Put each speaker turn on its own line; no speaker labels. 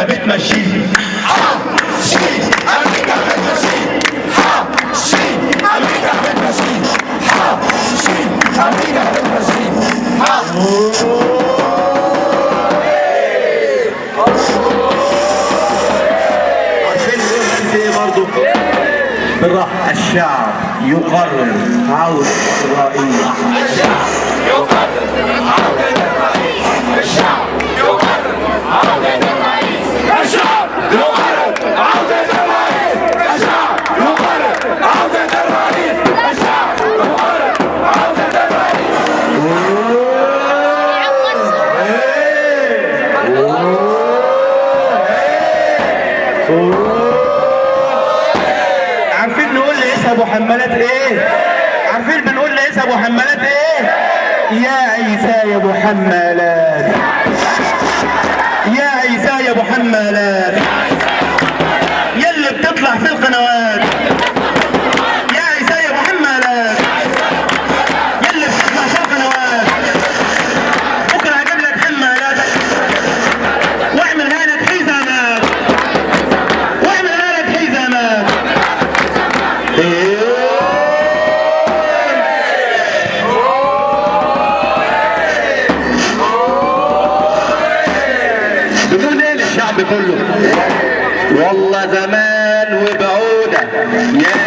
امريكا بتمشيه. امريكا بتمشيه. امريكا بتمشيه. امريكا بتمشيه. عارفين ايه برضه؟ بالراحه. الشعب يقرر عودة الرئيس. الشعب يقرر عودة الرئيس. الشعب يقرر عودة الرئيس. الشعب يقرر عودة الرئيس. الشعب يقرر عودة الرئيس. الشعب يقرر عودة الرئيس. عارفين نقول لعيسى ابو حمالات ايه؟ عارفين بنقول لعيسى ابو حمالات ايه؟ يا عيسى يا ابو حمالات، يا عيسى يا ابو حمالات، يلي بتطلع في القنوات، يا عيسى يا ابو حمالات، يلي بتطلع في القنوات، بكره هجيب لك حمالاتك واعملها لك حزامات، واعملها لك حزامات. بتقول ايه للشعب كله؟ والله زمان وبعوده يا